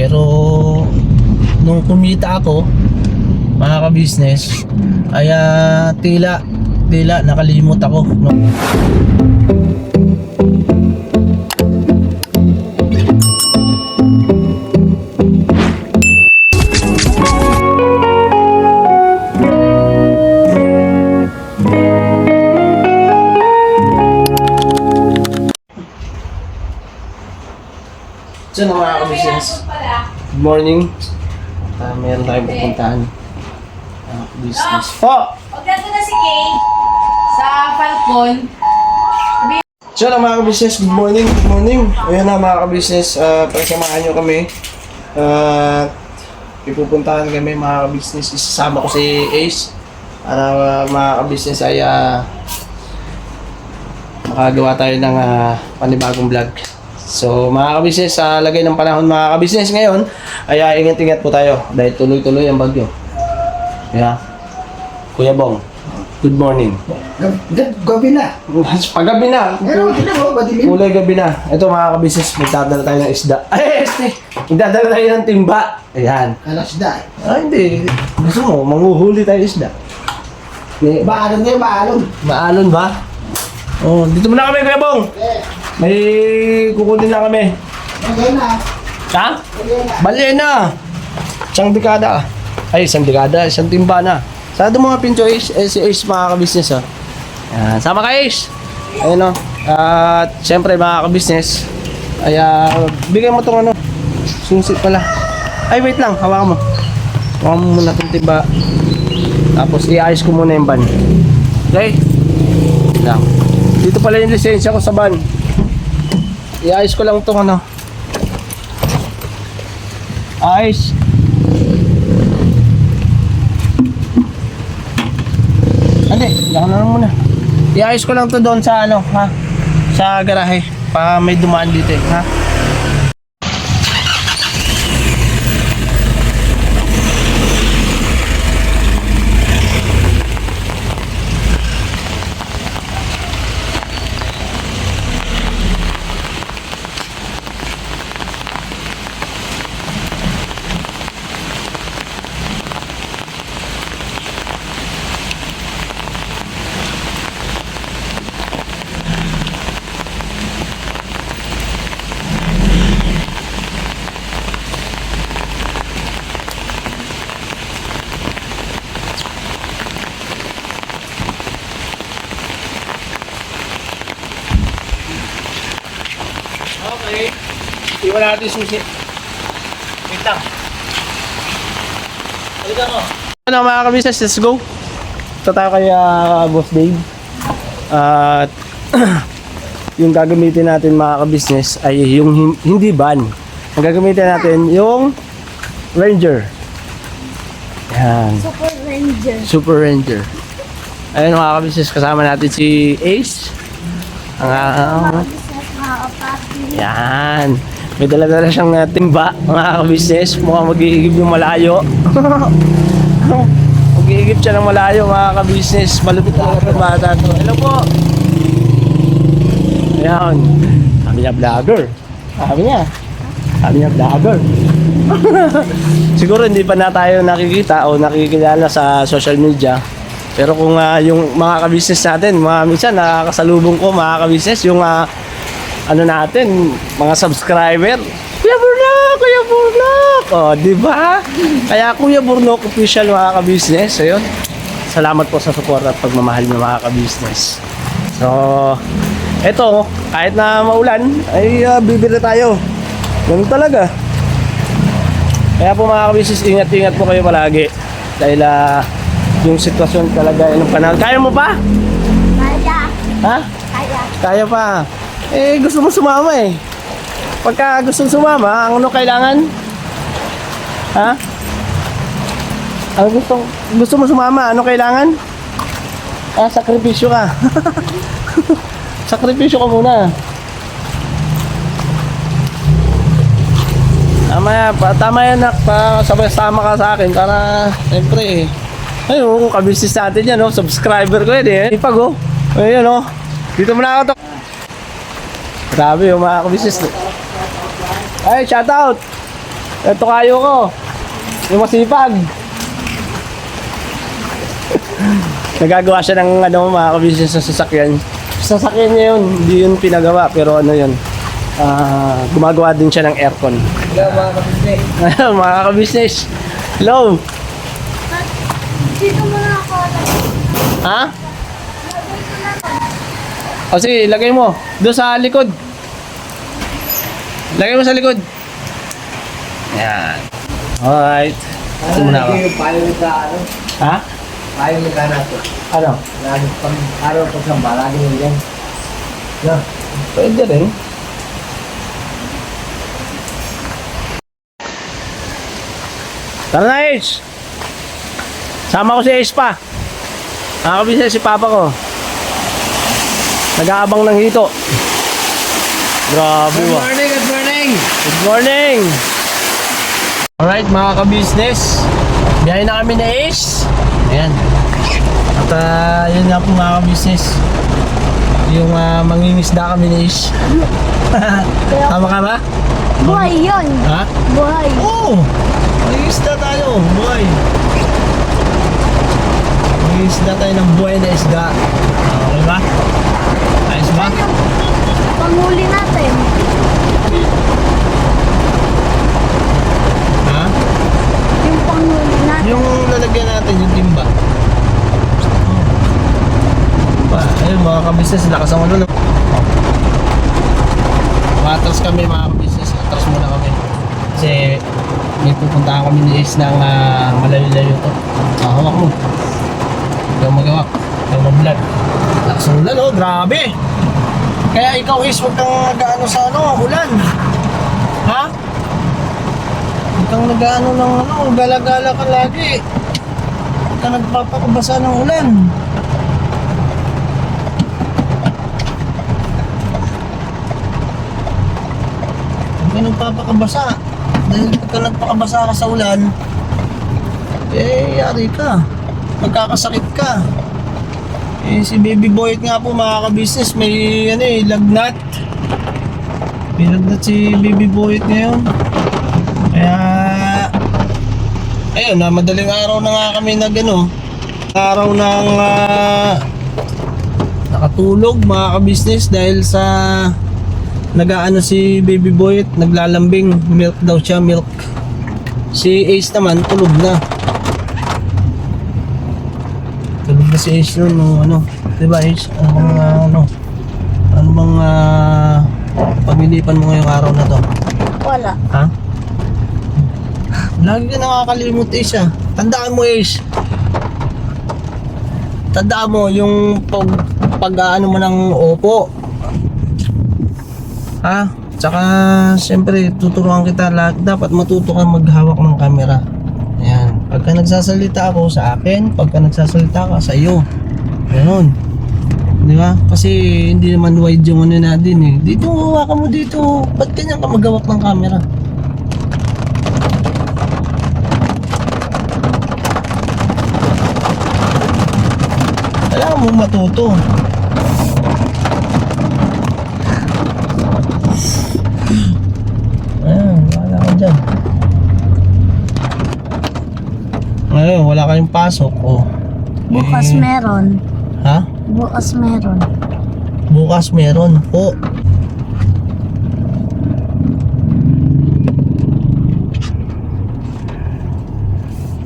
Pero nung kumita ako, mga ka-business, ay tila nakalimot ako, no? So mga ka-business, good morning. Meron tayong pupuntahan. Business po! Maganda na si Kay sa Falcon. So mga ka-business, good morning, good morning. Ayan na mga ka-business, pagsamahan nyo kami. Ipupuntahan kami mga ka-business. Isasama ko si Ace para mga ka-business ay makagawa tayo ng panibagong vlog. So mga ka-business, sa lagay ng panahon mga ka-business ngayon ay ingat-ingat po tayo dahil tuloy-tuloy ang bagyo. Yeah. Kuya Bong, good morning. Gabi na. Paggabi na. Pero mo, madilim. Kulay gabi na. Ito mga ka-business, magdadala tayo ng isda. Ay, magdadala tayo ng timba. Ayan. Alas da. Hindi. Gusto mo, manguhuli tayo isda. Maalon na yun, maalon. Maalon ba? Oh, dito muna kami, Kuya Bong. May kukunin na kami. Bagay na. Ha? Bali na. Isang dekada. Ay, isang dekada. Isang timba na. Sado mga pincho Ace, si Ace mga ka-business. Yan. Sama ka Ace. Ayun o. At syempre mga ka-business. Ay, bigyan mo itong ano. Sungsit pala. Ay, wait lang. Hawakan mo. Hawakan mo muna itong timba. Tapos i-ayos ko muna yung van. Okay? Lang. Dito pala yung lisensya ko sa van. I-ayos ko lang itong ano. Ayos. Hindi, diyan na lang muna. I-ayos ko lang to doon sa ano, ha? Sa garahe. Pa may dumaan dito, ha? Okay. Iwan natin yung susi. Wait lang. Halika mo. Ano mga ka-business, let's go. Ito tayo kay Boss Dave. At yung gagamitin natin mga ka-business ay yung hindi van. Ang gagamitin natin yung Ranger. Yan. Super Ranger. Super Ranger. Ayun mga ka-business, kasama natin si Ace. Ang yan. May dala-dala siyang timba, mga ka-business. Mukhang mag-iigib yung malayo. Mag-iigib siya ng malayo, mga ka-business. Malupit talaga itong bata to. Hello po. Ayan. Sabi niya vlogger. Sabi niya vlogger. Siguro hindi pa na tayo nakikita o nakikilala sa social media. Pero kung yung mga ka-business natin, minsan nakakasalubong ko mga ka-business, yung ano natin, mga subscriber. Kuya Burnok! O, di ba? Kaya Kuya Burnok official mga ka-business. Ayun. Salamat po sa support at pagmamahal ng mga ka-business. So, eto, kahit na maulan, ay bibili tayo. Ganun talaga. Kaya po mga ka-business, ingat-ingat po kayo palagi. Dahil yung sitwasyon talaga ng panahon. Kaya mo pa? Kaya. Ha? Kaya. Kaya pa. Eh, gusto mo sumama eh. Pagka gusto sumama, ang ano kailangan? Ha? Ang gusto mo sumama, ano kailangan? Sakripisyo ka. Sakripisyo ka muna. Tama yan nak, sabay-sama ka sa akin para, siyempre ayun, kabisnes natin yan, no? Subscriber ko yan eh. Ipag oh. Ayun oh. Dito muna ako to. Grabe yung mga kabisnes. Ay, shout out. Ito kayo ko. Yung masipag. Nagagawa siya ng ano, mga kabisnes sa sasakyan. Sasakyan niya yun, hindi yun pinagawa, pero ano yun, gumagawa din siya ng aircon. Hello mga kapitid. Mga kabisnes. Hello. Dito muna ako. Ha? O sige, lagay mo. Doon sa likod. Lagay mo sa likod. Yan. Alright. Ito muna ako. Yung payo ka ano? Ha? Payo ka natin. Ano? Lagi pang araw pag samba, lagi yung yan. No. Pwede rin. Tara na, Ace. Sama ko si Ace pa. Nakakabisa si Papa ko. Nag-aabang ng hito. Grabe mo. Good morning! Good morning! Alright mga ka-business, biyahe na kami na Ace. Ayan. At yun nga po mga ka-business, yung mangingisda kami na Ace. Tama ka ba? Buhay yun. Ha? Buhay. Oo! Mangingisda tayo, buhay. Mangingisda tayo ng buhay na isda. Okay ba? Ayos ba? Panghuli natin. Ha? Yung panghuli natin. Yung lalagyan natin, yung timba. Ayun mga kabisnes, lakas ang ulo. Matras kami mga kabisnes, atras muna kami. Kasi may pupuntahan kami ni Ace ng malayo-layo to. Hawak mo. Ikaw magawak. Ikaw mag-vlog. Lakas ang ulan, oh, grabe. Kaya ikaw Ace, huwag kang nag-ano sa ulan. Ha? Huwag kang nag-ano ng gala-gala ka lagi. Huwag kang nagpapakabasa ng ulan. Huwag kang nagpapakabasa. Dahil pagka nagpakabasa ka sa ulan, yari ka. Magkakasakit ka. Si Baby Boy nga po mga ka-business, may lagnat. May lagnat si Baby Boy ngayon. Kaya ayun, madaling araw na nga kami araw ng nakatulog mga ka-business dahil sa nag-aano si Baby Boy, naglalambing, milk daw siya, milk. Si Ace naman tulog na. Tulog na si Ace nun, diba Ace? Ano bang pamilipan mo ngayong araw na to? Wala. Ha? Lagi ka nakakalimot Ace ah. Tandaan mo Ace. Tandaan mo yung pag-ano mo ng opo. Ha? Tsaka siyempre tuturuan kita lahat. Dapat matuto kang maghawak ng camera. Ayan. Pagka nagsasalita ako sa akin, pagka nagsasalita ka sa iyo. Ganun. Di ba? Kasi hindi naman wide yung natin eh. Dito, hawakan mo dito. Ba't ganyan ka maghawak ng camera? Kailangan mo matuto. Ayan, wala ka dyan. Ngayon, wala kayong pasok. Oh. Bukas meron. Ha? Bukas meron. Bukas meron po.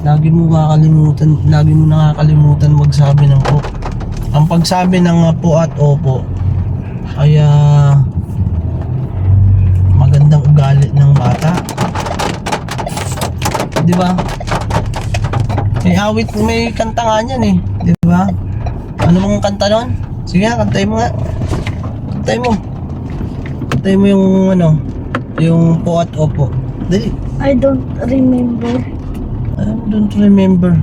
Lagi mo nakakalimutan magsabi ng po. Ang pagsabi ng po at opo ay magandang ugali ng bata. Di ba? May kanta nga niyan eh. Di ba? Ano bang kanta nun? Sige nga, kantay mo nga. Kantay mo. Kantay mo yung po at opo. Dali. I don't remember. I don't remember.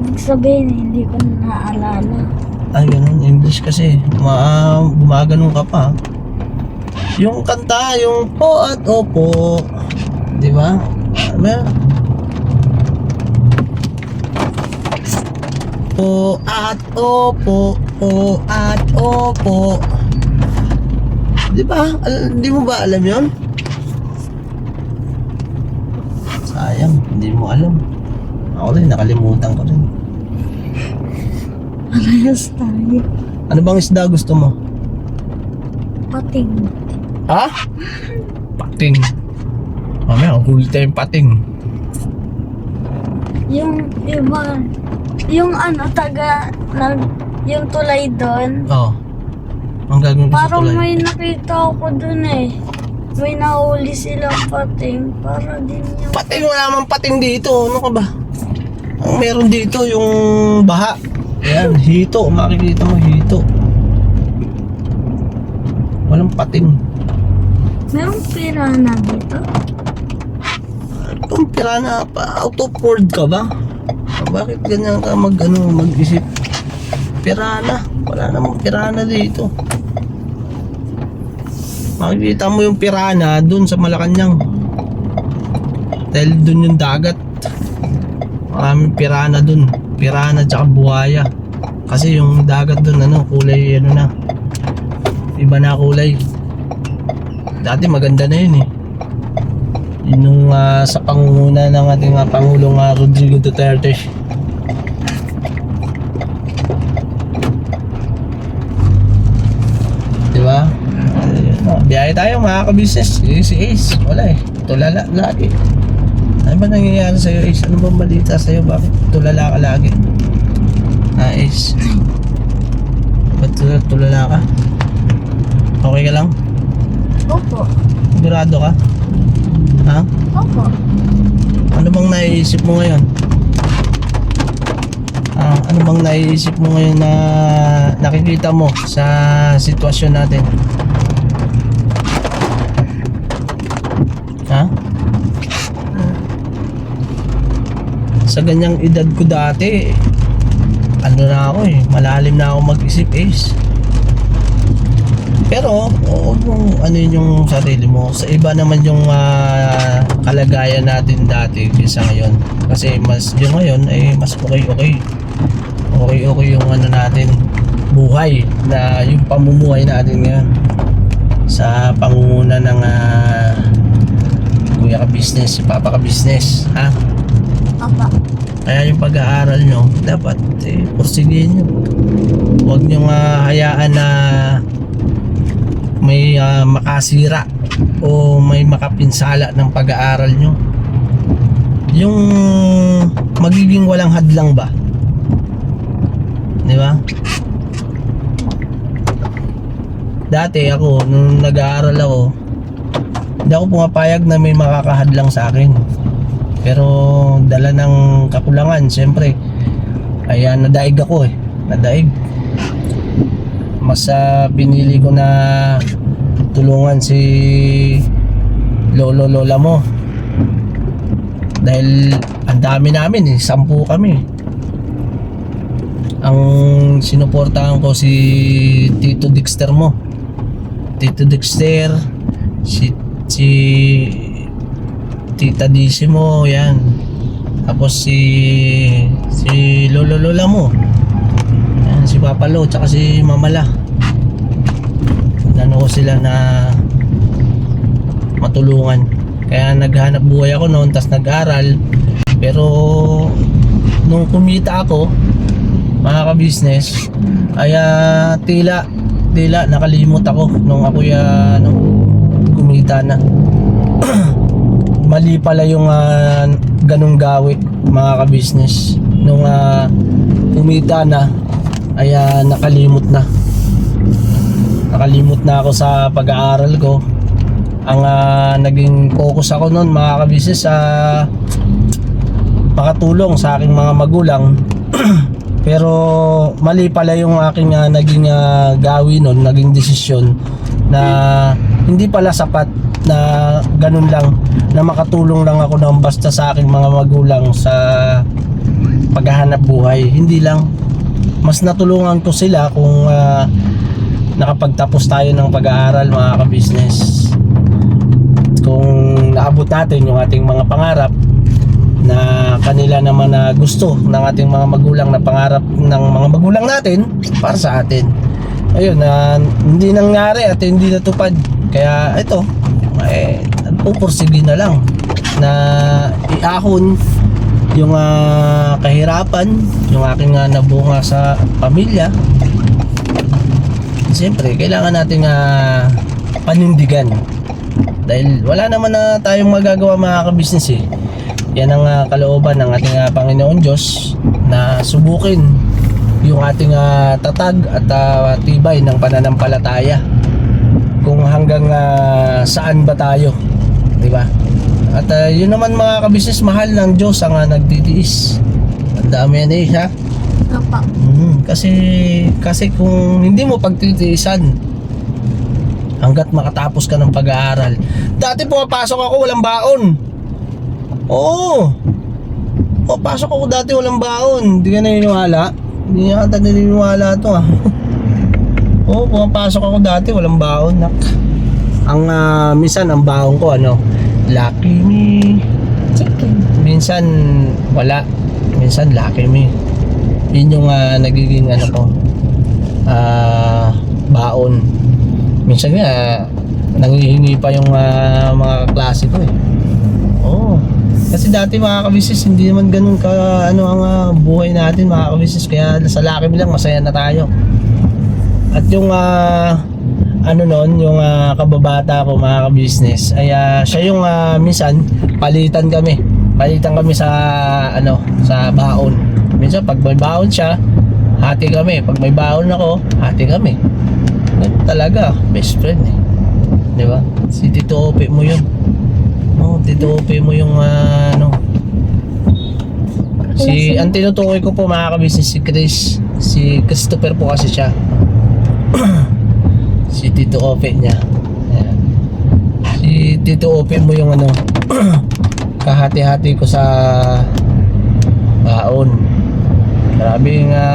Ibig sabihin, hindi ko na naalala. Ay, ganun. English kasi. Gumaganon ka pa. Yung kanta, yung po at opo. Di ba? Po at opo, po at opo. Di ba? Di mo ba alam yon? Hindi mo alam. Ako rin, nakalimutan ko rin. Parehas tayo. Ano bang isda gusto mo? Pating. Ha? Pating. Mamaya, ang huli tayong pating. Yung iba, yung ano, yung tulay doon. Oo. Ang gagawin ko sa Parang tulay. may nakita ako doon eh. May nahuli silang pating. Para din yung... Pating, wala namang pating dito. Ano ka ba? Ang meron dito yung baha. Ayan, hito. Makikita mo hito. Walang pating. Merong pirana dito. Itong pirana pa. Out of word ka ba? Bakit ganyan ka mag-isip? Pirana. Wala namang pirana dito. Makikita mo yung pirana dun sa Malacanang. Dahil dun yung dagat. Maraming pirana dun. Pirana tsaka buhaya. Kasi yung dagat dun kulay na. Iba na kulay. Dati maganda na yun eh. Yun sa pangunguna ng ating Pangulong Rodrigo Duterte. Diba? Biyahe tayo mga ka-business. Si Ace, wala eh. Tulala lagi. Ano ba nangyayari sa'yo, Ace? Ano bang balita sa'yo? Bakit tulala ka lagi? Ace. Ba't tulala ka? Okay ka lang? Opo. Sigurado ka? Ha? Opo. Ano bang naiisip mo ngayon? Ano bang naiisip mo ngayon na nakikita mo sa sitwasyon natin? Ha? Sa ganyang edad ko dati, ano na ako malalim na ako mag-isip, Ace. Pero, ano yung sarili mo. Sa iba naman yung kalagayan natin dati kaysa ngayon. Kasi yung ngayon ay mas okay. Okay yung natin, buhay. Na yung pamumuhay natin ngayon. Sa pangunguna ng kuya ka-business, papa ka-business. Ha? Apa. Kaya yung pag-aaral nyo, dapat porsigihin nyo. Huwag nyo hayaan na may makasira o may makapinsala ng pag-aaral nyo. Yung magiging walang hadlang ba? Di ba? Dati ako, nung nag-aaral ako, hindi ako pumapayag na may makakahadlang sa akin. Pero dala ng kakulangan, siyempre, ayan, nadaig ako nadaig. Mas pinili ko na tulungan si lola mo. Dahil ang dami namin 10 kami. Ang sinuportahan ko si Tito Dexter mo. Tito Dexter, si Tita Disi mo, yan. Tapos si lola mo. Yan, si Papa Lo, tsaka si Mama La. Ano ko sila na matulungan. Kaya naghanap buhay ako noon, tas nag-aral. Pero nung kumita ako, mga ka-business, ay tila nakalimot ako nung ako kumita na. Mali pala yung ganung gawi, mga ka-business. Nung kumita na, ay nakalimot na ako sa pag-aaral ko. Ang naging focus ako noon, mga ka-business, sa makatulong sa aking mga magulang. Pero mali pala yung aking naging gawi noon, naging desisyon na hindi pala sapat na ganun lang, na makatulong lang ako ng basta sa aking mga magulang sa paghahanap buhay. Hindi lang, mas natulungan ko sila kung nakapagtapos tayo ng pag-aaral, mga ka-business. Kung naabot natin yung ating mga pangarap na kanila naman na gusto ng ating mga magulang, na pangarap ng mga magulang natin para sa atin. Ayun, hindi nangyari at hindi natupad. Kaya ito, pupursige na lang na ahon, yung kahirapan, yung aking nabunga sa pamilya. Siyempre, kailangan nating panindigan. Dahil wala naman na tayong magagawa mga ka-business eh. Yan ang kalooban ng ating Panginoon Diyos na subukin yung ating tatag at tibay ng pananampalataya. Kung hanggang saan ba tayo, di ba? At yun naman mga ka-business, mahal ng Diyos ang nagtitiis. Ang dami yan eh, ha? Apa. Kasi kung hindi mo pagtitiisan hanggat makatapos ka ng pag-aaral. Dati pumapasok ako walang baon. Oo. Pumapasok ako dati walang baon. Hindi ka naniniwala? Hindi ka naniniwala to Oo, pumapasok ako dati walang baon. Ang minsan ang baon ko Lucky Me. Chicken. Minsan wala. Minsan Lucky Me. Yun yung nagiging baon. Minsan nga nanghihingi pa yung mga klase ko eh. Oo. Kasi dati mga ka-business, hindi naman ganun ka ang buhay natin mga ka-business, kaya sa Lucky Me lang masaya na tayo. At yung yung kababata ko mga ka-business ay siya yung minsan palitan kami sa sa baon. Minsan pag may baon siya, hati kami. Pag may baon ako, hati kami. Talaga, best friend eh. Di ba? Si Tito Ope mo yun. Tito Ope mo yung ang tinutukoy ko po mga ka-business si Chris. Si Christopher po kasi siya. Si Tito Ope niya. Ayan. Si Tito Ope mo yung kahati-hati ko sa baon. Grabe nga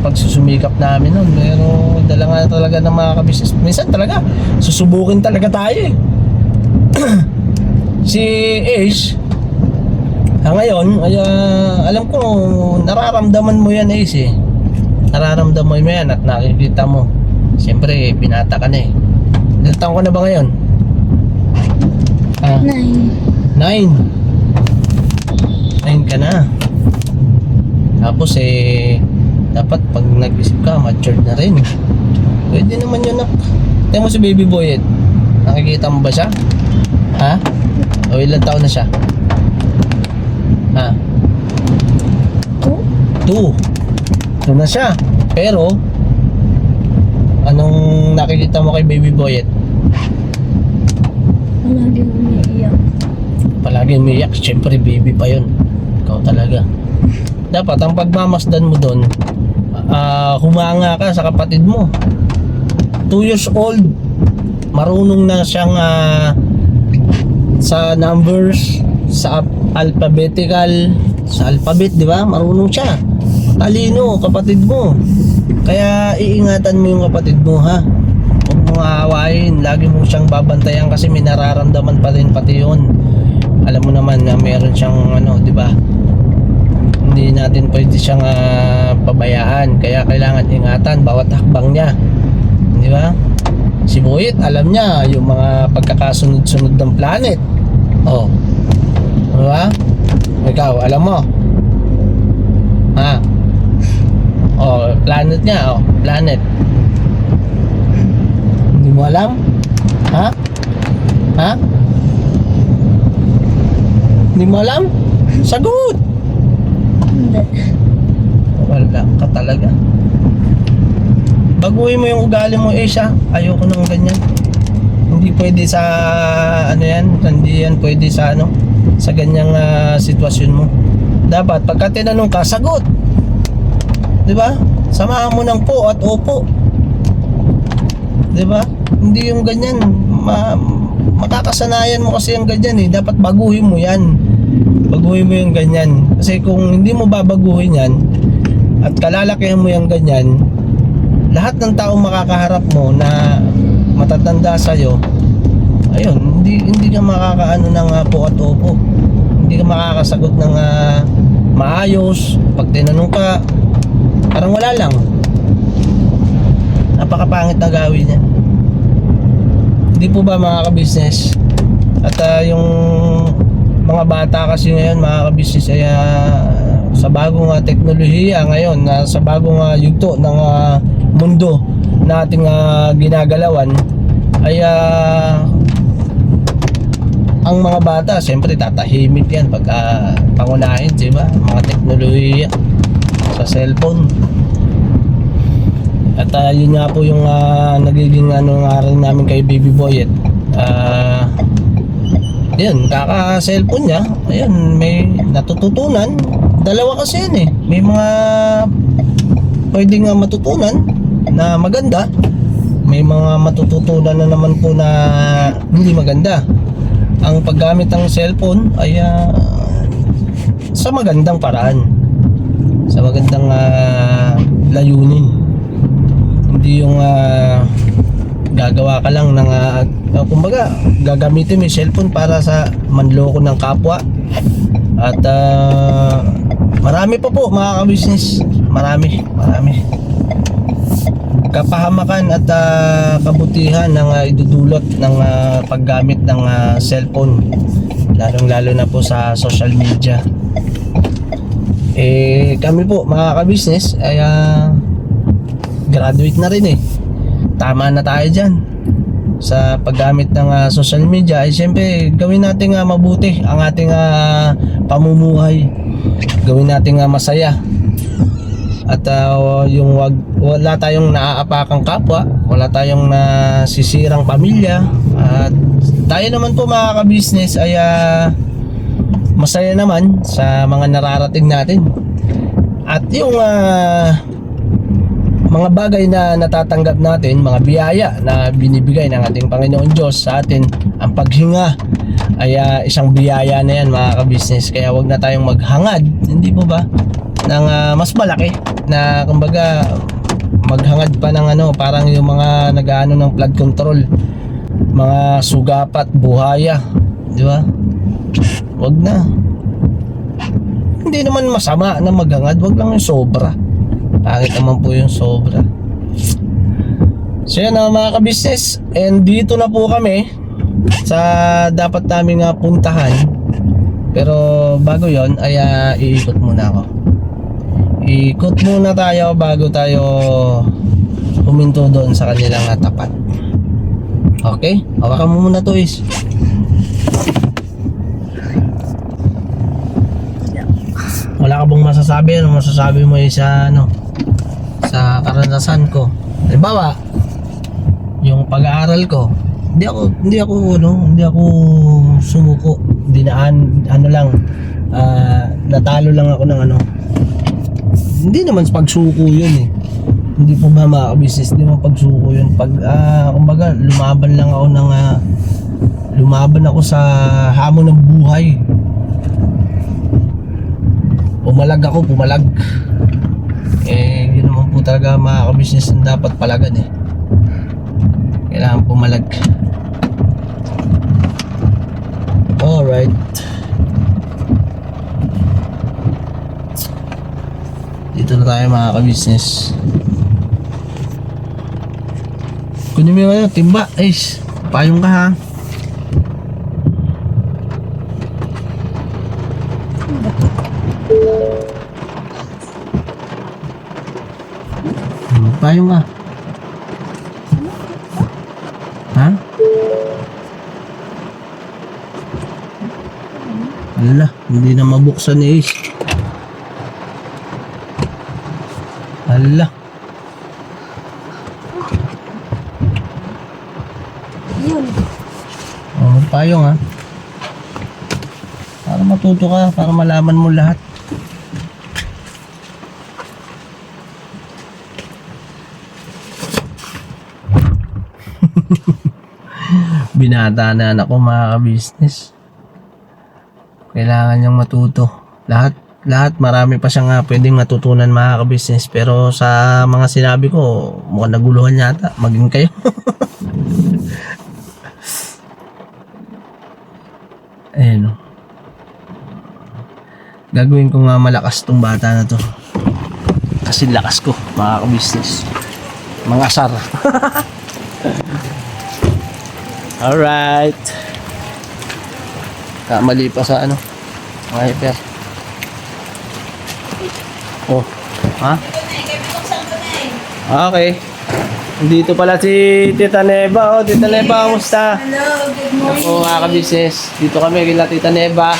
pagsusumikap namin nun. Pero dala nga talaga ng mga ka-business. Minsan talaga susubukin talaga tayo eh. Si Ace ngayon ay alam ko nararamdaman mo yan Ace eh. Nararamdaman mo yan at nakikita mo. Siyempre binata ka na eh. Ilang taon ka na ba ngayon? 9 ka na. Tapos dapat pag nag-isip ka matured na rin. Pwede naman yun Tingnan mo si Baby Boy nakikita mo ba siya? Ha? O ilang taon na siya? Ha? 2 na siya. Pero anong nakikita mo kay Baby Boy? Palagi umiiyak. Palagi umiiyak. Siyempre baby pa yun. Ikaw talaga. Dapat ang pagmamasdan mo doon, humanga ka sa kapatid mo. 2 years old, marunong na siyang sa numbers, sa alphabetical, sa alphabet, di ba? Marunong siya. Talino, kapatid mo. Kaya iingatan mo yung kapatid mo, ha? Huwag mo aawain. Lagi mo siyang babantayan kasi may nararamdaman pa rin pati yun. Alam mo naman na meron siyang di ba? Hindi natin pwede siyang pabayaan. Kaya kailangan ingatan bawat hakbang niya. Di ba? Si Boyet, alam niya yung mga pagkakasunod-sunod ng planet. Di ba? Ikaw, alam mo? Ha? Planet niya, planet. Hindi mo alam? Ha? Ha? Hindi mo alam? Sagot! Hindi. Wala ka talaga. Baguhin mo yung ugali mo, Asia. Ayoko nang ganyan. Hindi pwede sa hindi yan pwede sa sa ganyang sitwasyon mo. Dapat pagka tinanong ka, sagot. 'Di ba? Samahan mo ng po at opo. 'Di ba? Hindi yung ganyan. Makakasanayan mo kasi yung ganyan eh. Dapat baguhin mo 'yan. Baguhin mo yung ganyan. Kasi kung hindi mo babaguhin 'yan at kalalakihan mo yung ganyan, lahat ng taong makakaharap mo na matatanda sa'yo, ayun, hindi ka makakaano ng po at opo. Hindi ka makakasagot ng maayos. Pag tinanong ka, parang wala lang. Napakapangit na gawin niya. Hindi po ba mga ka-business? At yung mga bata kasi ngayon mga kabisnes ay sa bagong teknolohiya ngayon, sa bagong yugto ng mundo na ating ginagalawan ay ang mga bata siyempre tatahimik yan pagka pangunahin, di ba? Mga teknolohiya sa cellphone. At yun nga po yung nagiging nga rin namin kay Baby Boy. Yun, kaka-cellphone niya, ayun, may natututunan. Dalawa kasi yan eh. May mga pwedeng matutunan na maganda. May mga matututunan na naman po na hindi maganda. Ang paggamit ng cellphone ay sa magandang paraan. Sa magandang layunin. Hindi yung gagawa ka lang ng kumbaga gagamitin mo yung cellphone para sa manloko ng kapwa. At marami pa po mga kabisnes, marami kapahamakan at kabutihan ng idudulot ng paggamit ng cellphone, lalong-lalo na po sa social media. Kami po mga kabisnes ay graduate na rin eh. Tama na tayo dyan sa paggamit ng social media. Ay siyempre gawin natin mabuti ang ating pamumuhay, gawin natin masaya. At yung wala tayong naaapakang kapwa, wala tayong nasisirang pamilya. At tayo naman po mga kabisnes ay masaya naman sa mga nararating natin. At yung mga bagay na natatanggap natin, mga biyaya na binibigay ng ating Panginoon Diyos sa atin, ang paghinga ay isang biyaya na yan mga kabisnes. Kaya wag na tayong maghangad, hindi po ba, ng mas malaki na kumbaga maghangad pa ng parang yung mga nag-aano ng flood control, mga sugapat, buhaya, di ba? Wag na. Hindi naman masama na maghangad, wag lang yung sobra. Pangit naman po yung sobra. So yan mga kabisnes, and dito na po kami sa dapat namin puntahan. Pero bago yon ay iikot muna ako. Ikot muna tayo bago tayo huminto doon sa kanilang tapat. Okay? Hawakan mo muna to is. Wala ka bang masasabi? Ano masasabi mo sa sa karanasan ko? Halimbawa, yung pag-aaral ko, hindi ako sumuko. Natalo lang ako ng hindi naman pagsuko yun eh. Hindi po ba mga business, hindi naman pagsuko yun. Kumbaga, lumaban ako sa hamon ng buhay. Pumalag. Yun naman po talaga mga business ang dapat palagan eh. Kailangan pumalag. Alright. Dito na tayo mga ka-business. Kunin mo yung timba. Ace, payong ka ha. Payong ka. Ha? Ala, hindi na mabuksan ni Ace. Ala. Yun. Payong ha. Para matuto ka, para malaman mo lahat. Binata na anak ko mga ka-business. Kailangan niyang matuto. Lahat marami pa siyang pwedeng matutunan mga ka-business. Pero sa mga sinabi ko, mukhang naguluhan yata. Maging kayo. Ayun o. Gagawin ko nga malakas tong bata na to. Kasi lakas ko mga ka-business. Mga asar. Alright. Mali pa sa ano. Wiper. Oh. Ha? Okay. Dito pala si Tita Neva. Oh, Tita Neva, kamusta? Hello, good morning. Ako mga kabisnes. Dito kami kila Tita Neva.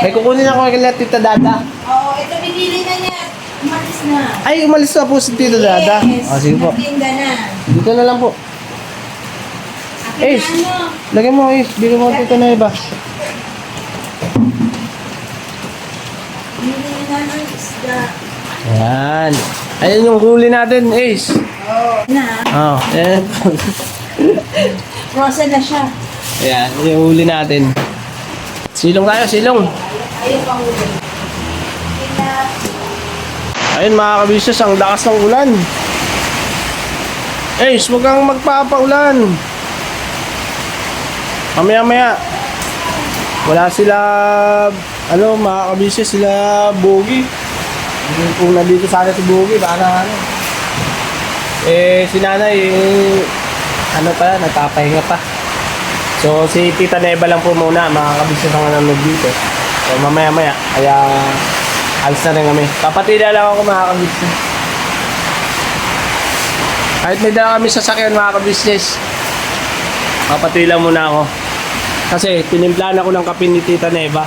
May kukunin ako kila Tita Dada. Oo, ito binili na niya. Umalis na. Ay, umalis na po si Tita Dada. Yes, Oh, sige po. nagtinda na. Dito na lang po. Akin Ace, na ano? lagyan mo Ace. Bili mo Tita Neva. Binili na ng isda. Ayan. Ayan yung huli natin, Ace. Oo. Na, Oh, ayan. frozen na siya. Ayan, yung huli natin. Silong tayo, silong. Ayaw pa huli. Kina, Ayun mga kabisnes, ang lakas ng ulan. Ace, huwag kang magpapaulan. Mamaya-maya. Wala sila, ano, mga kabisnes, sila Bogi. Kung nandito sana si Bogi, baka ano. Si nanay, ano pala, nagpapahinga pa. So, si Tita Neva lang po muna, mga kabisnes ang nanonood dito. So, mamaya-maya, kaya alis na rin kami. Papatila lang ako mga kabisnes. Kahit may dala kami sasakyan mga kabisnes, papatila muna ako. Kasi tinimplahan ako ng kape ni Tita Neva.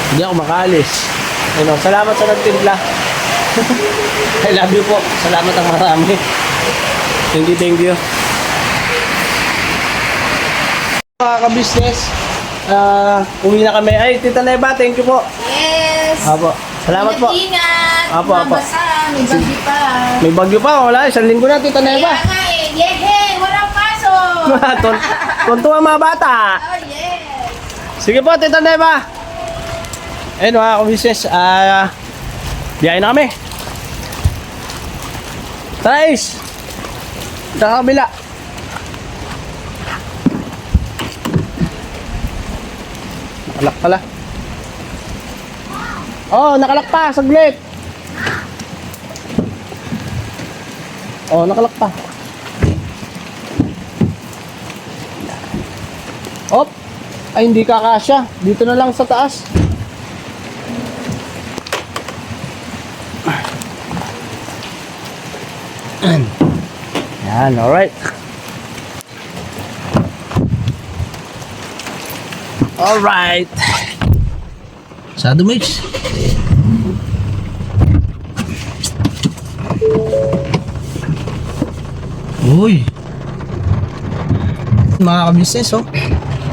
Hindi ako makaalis. Ano, salamat sa nagtimpla. I love you po. Salamat ang marami. Thank you, thank you. Mga kabisnes, uwi na kami. Ay, Tita Neva, thank you po. yes. Apo. Salamat po. Ingat. Apo, apo. Mabasa, may bagyo pa. May bagyo pa, wala. Isang linggo na, Tita Kaya Neva. nga eh. Yehe, walang pasok. Tuntua mga bata. Oh, yes. Sige po, Tita Neva. Ayun mga kabisnes, biyahe na kami. Tara, Ace. Sa kabila. Nakalak pala. Oh, nakalak pa. Saglit. Oh, nakalak pa. Op. Ay, hindi kakasya. Dito na lang sa taas. Yan, alright. Alright. Sado mix. Uy. Mga kabisnes, oh.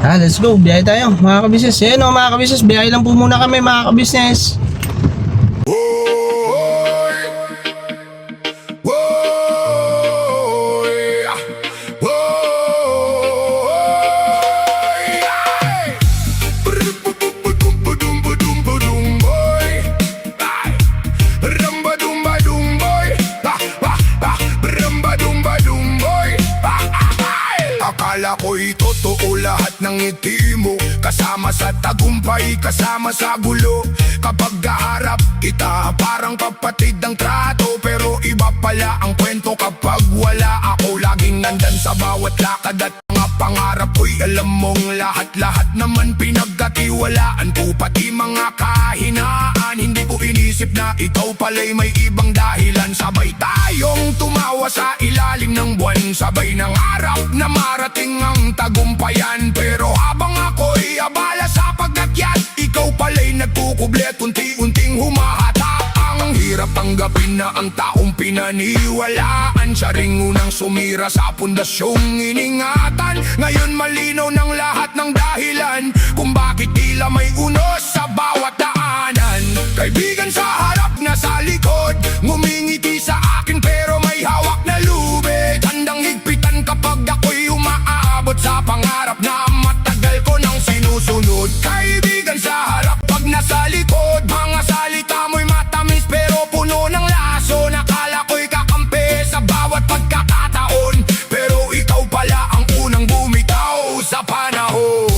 Let's go. Biyahe tayo, mga kabisnes. Yan, oh, mga kabisnes. Biyahe lang po muna kami, mga kabisnes. Akala ko'y totoo lahat ng ngiti mo. Kasama sa tagumpay, kasama sa gulo. Kapag kaharap kita, parang kapatid ang trato. Pero iba pala ang kwento kapag wala ako. Laging nandyan sa bawat lakad at mga pangarap ko'y alam mong lahat-lahat naman pinagkatiwalaan ko. Pati mga kahinaan, hindi ko inisip na ikaw pala'y may ibang dahilan. Sabay tayong tumawa sa ilalim ng buwan. Sabay ng harap na marating ang tagumpayan. Pero habang ako'y abala sa pagakyat, ikaw pala'y nagkukublet, unti-unting humahata. Ang hirap tanggapin na ang taong pinaniwalaan, siya ring unang sumira sa pundasyong iningatan. Ngayon malinaw ng lahat ng dahilan kung bakit tila may unos sa bawat daanan. Kaibigan sa harap na sa likod, ngumingiti sa akin pero may hawak na lubid. Handang higpitan kapag ako'y umaabot sa pangarap na matagal ko nang sinusunod. Kaibigan sa harap pag nasa likod, mga salita mo'y matamis pero puno ng laso. Nakala ko'y kakampi sa bawat pagkakataon, pero ikaw pala ang unang bumitaw sa panahon.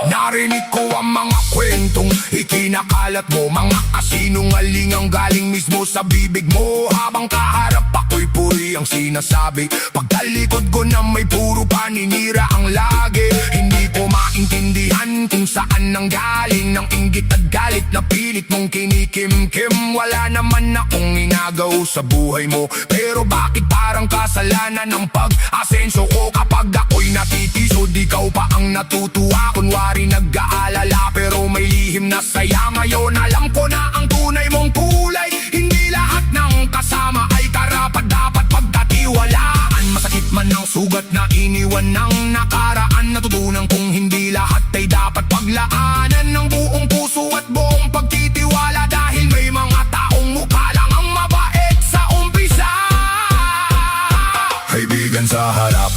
Narinig ko ang mga kwentong ikinakalat mo, mga kasinungaling ang galing mismo sa bibig mo. Habang kaharap ako'y puri ang sinasabi. Pagkalikod ko na may puro paninira ang lagi. Hindi ko maintindihan kung saan nanggaling ng inggit at galit na pilit mong kinikim-kim. Wala naman akong inagaw sa buhay mo, pero bakit parang kasalanan ng pag-asenso ko? Kapag ako'y natitisod, ikaw pa ang natutuwa. Kunwari nag-aalala pero may lihim na saya. Ngayon alam ko na ang tunay mong kulay. Hindi lahat ng kasama ay karapat dapat pagkatiwalaan. Masakit man ang sugat na iniwan ng nakaraan. Natutunan kong hindi lahat ay dapat paglaanan ng buong puso at buong pagtitiwala. Dahil may mga taong mukha lang ang mabait sa umpisa. Kaibigan sa harap,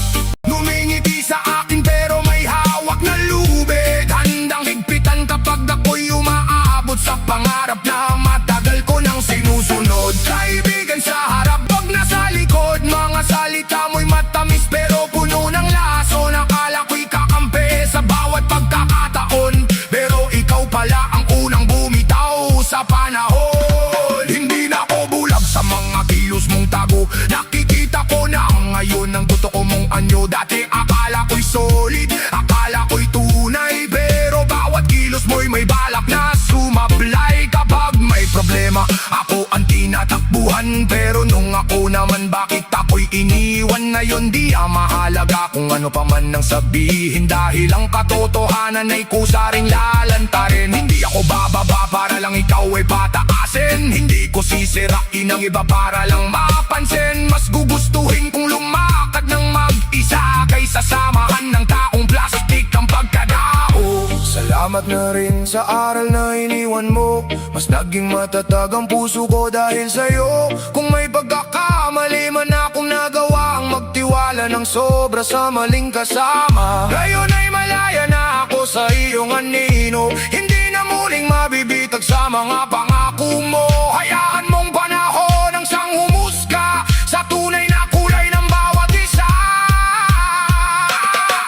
ngumingiti sa akin pero may hawak na lubid. Handang higpitan kapag ako'y umaabot sa pangarap na matagal ko nang sinusunod. Kaibigan sa harap, pag nasa likod, mga salita mo'y matamis pero puno ng laso. Nakala ko'y kakampi sa bawat pagkakataon, pero ikaw pala ang unang bumitaw sa panahon. Hindi na ako bulag sa mga kilos mong tago. Nakikita ko na ngayon ang totoo mong anyo. Dati akala ko'y solid, akala ko'y tunay, pero bawat kilos mo'y may balak na sumablay. Kapag may problema, ako ang tinatakbuhan, pero nung ako naman, bakit ako'y iniwan? Ngayon di mahalaga kung ano pa man nang sabihin, dahil ang katotohanan ay kusa ring lalantarin. Hindi ako bababa para lang ikaw ay pataasin. Hindi ko sisirain ang iba para lang mapansin. Mas gugustuhin kong lumakad ng mag-isa kaysa samahan ng taong plastik ang pagkadao. Salamat na rin sa aral na iniwan mo. Mas naging matatag ang puso ko dahil sa'yo. Kung may pagkakamali man akong nagawa, ang magtiwala ng sobra sa maling kasama. Ngayon ay malaya na ako sa iyong anino. Hindi na muling mabibitag sa mga pangako mo. Hayaan mong panahon ang siyang humusga sa tunay na kulay ng bawat isa.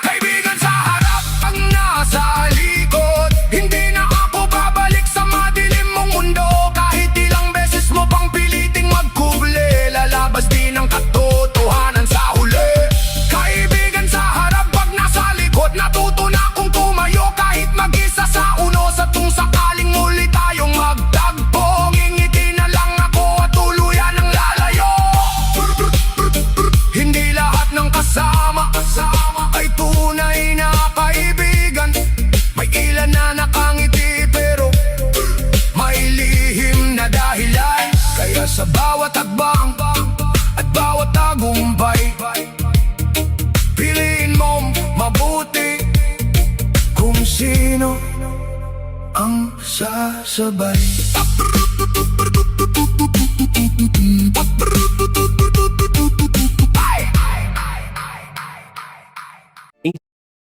Kaibigan sa harap, ang nasa likod, hindi na ako babalik sa madilim mong mundo. Kahit ilang beses mo pang piliting magkuble, lalabas din ang katotohanan sa huli. Kaibigan sa harap, pag nasa likod, natuto na akong tumayo. Kahit mag-isa sa uno, sa tung sakaling muli tayong magtagpo. Ngingiti na lang ako at tuluyan ang lalayo. Hindi lahat ng kasama ay tunay na kaibigan. May ilan na nakangiti pero may lihim na dahilan. Kaya sa bawat hakbang at bawat tagumpay, piliin mong mabuti kung sino ang sasabay.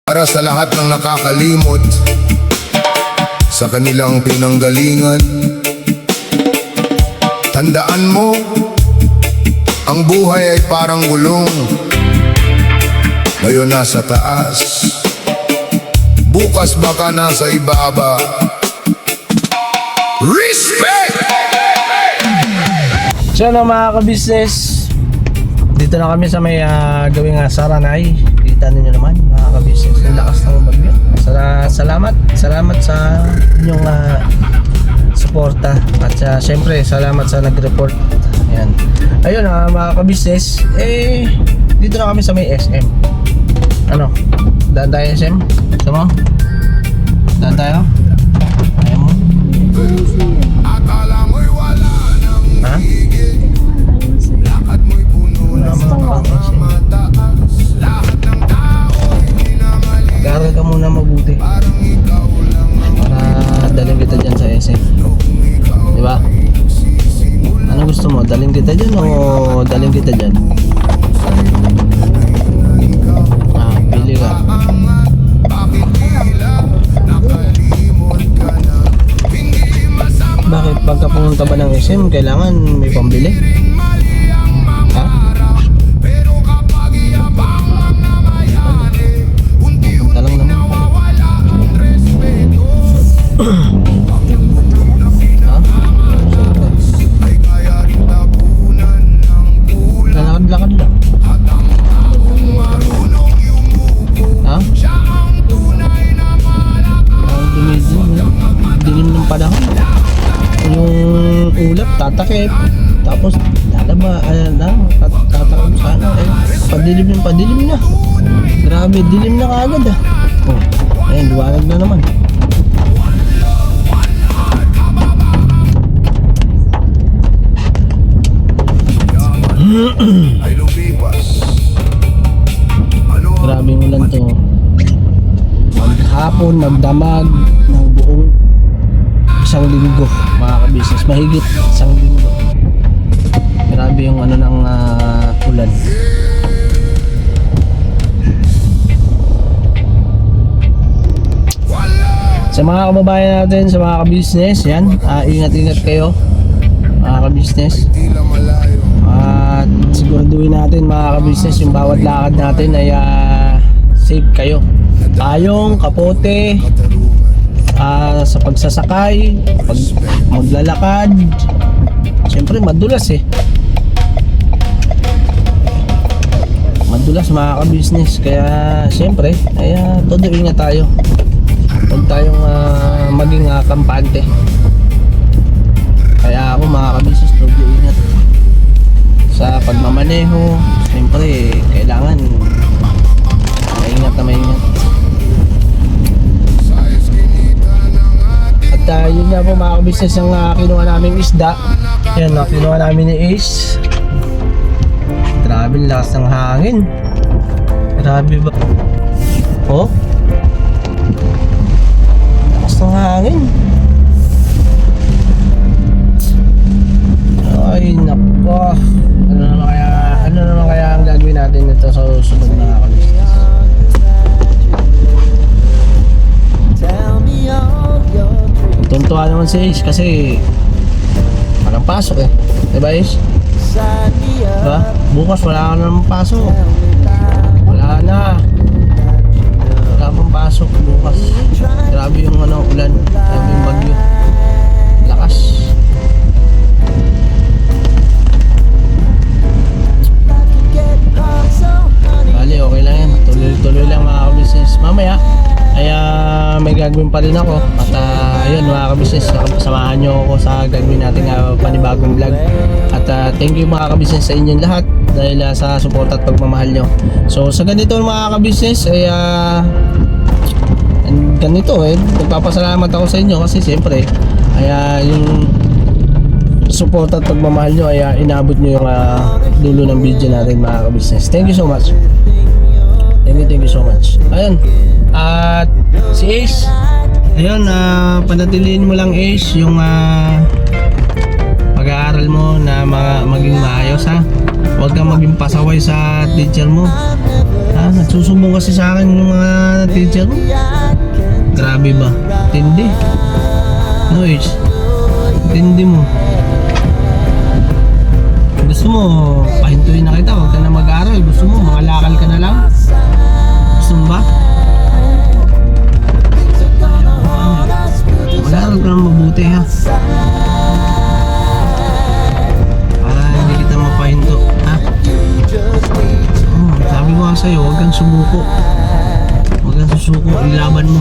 Para sa lahat ng nakakalimot sa kanilang pinanggalingan, tandaan mo, ang buhay ay parang gulong. Ngayon nasa taas, bukas baka nasa ibaba. Respect! So na mga ka-business, dito na kami sa may gawing Saranay. Kita ninyo naman mga ka-business, yung lakas ng bagyo. Salamat sa inyong suporta. At syempre salamat sa nag-report. Ayan. Ayun mga ka-business, dito na kami sa may SM. Ano? Daan tayo SM? Gusto mo? Daan tayo? Ayaw mo? Akala mo'y wala nang Ha? higit, lakad mo'y puno ng mga mataas. Lahat ng tao'y minamali, Gara ka muna mabuti parang ikaw lang ang para daling kita dyan sa SM. Di ba? Ano gusto mo? Daling kita dyan o daling kita dyan? Pili ka. Bakit pagka pumunta ba ng SM, kailangan may pambili? Ha? Punta lang naman. Ha? Lalakad-lakad lang. tatakip. Tapos, tatakip sa ano. Padilim na. Grabe, dilim na kaagad ah. Oh, ayun, liwanag na naman. Ay lumipas. Grabe yung ulan to. Maghapon, magdamag ng buong isang linggo, mga kabisnes. Mahigit isang linggo. Grabe yung ano ng ulan. Sa mga kababayan natin, sa mga kabisnes, yan, ingat-ingat kayo, mga kabisnes. Tila malayo. At siguraduhin natin, mga kabisnes, yung bawat lakad natin ay safe kayo. Tayong, kapote, sa pagsasakay, pag maglalakad, siyempre madulas madulas mga ka-business, kaya siyempre ay todo ingat tayo, huwag tayong maging kampante. Kaya ako mga ka-business, todo ingat sa pagmamaneho. Siyempre kailangan maingat na maingat. At yun nga po mga ka-business ang kinuha naming isda. Yan, kinuha namin ni Ace. Grabe, lakas ng hangin. Grabe ba? Oh? Lakas ng hangin. Ay, nako. Ano naman kaya ang gagawin natin nito sa susunod na ka-business? Tuntua naman si Ace kasi walang pasok diba Ace? Diba? Bukas wala ka naman pasok. Wala pang pasok bukas. Grabe yung ulan. Grabe yung bagyo. Lakas. Bali, okay lang yan. Tuloy lang mga ka-business. Mamaya ay may gagawin pa rin ako. At ayun mga ka-business, samahan nyo ako sa gagawin nating panibagong vlog. At thank you mga ka-business sa inyong lahat dahil sa support at pagmamahal nyo. So sa ganito mga ka-business ay ganito nagpapasalamat ako sa inyo kasi siyempre ay yung support at pagmamahal nyo ay inabot nyo yung dulo ng video natin mga ka-business. Thank you so much. Thank you so much. Ayun. At si Ace, ayun, panatiliin mo lang Ace yung pag-aaral mo na maging maayos ha. Huwag kang maging pasaway sa teacher mo. Nagsusumbong kasi sa akin yung mga teacher mo. Grabe ba? Tindi. No Ace? Tindi mo. Gusto mo, pahintuin na kita. Huwag ka na mag-aaral. Gusto mo, makalakal ka na lang. Gusto mo ba? Mag-aaral ka lang mabuti ha. Para hindi kita mapahinto. Ha? Sabi ko nga sa'yo, huwag kang sumuko. Huwag kang susuko. Ilaban mo.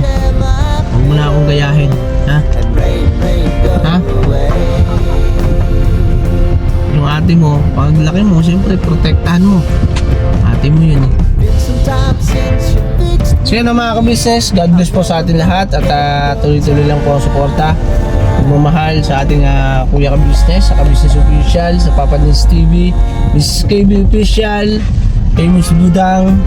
Huwag mo na akong gayahin. Ha? Ha? Yung ate mo, pag laki mo, siyempre protektahan mo. Ate mo yun So yun mga ka-business, God bless po sa atin lahat. At tuloy-tuloy lang po ang suporta, pagmamahal sa ating Kuya Ka-Business, sa Ka-Business Official, sa Papa Nins TV, Mrs. KB Official, Famous Budang,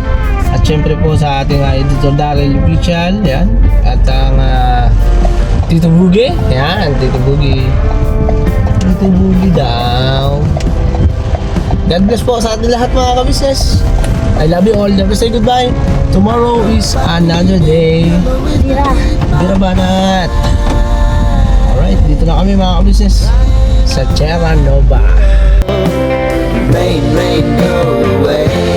at syempre po sa ating Editor Daryl Official. Yan. At ang Tito Bugi. Yan, Tito Bugi. Tito Bugi daw. God bless po sa atin lahat mga ka-business. I love you all. Never say goodbye. Tomorrow is another day. Bira banat. Alright, dito na kami mga ka-business sa Terra Nova. Rain, go away.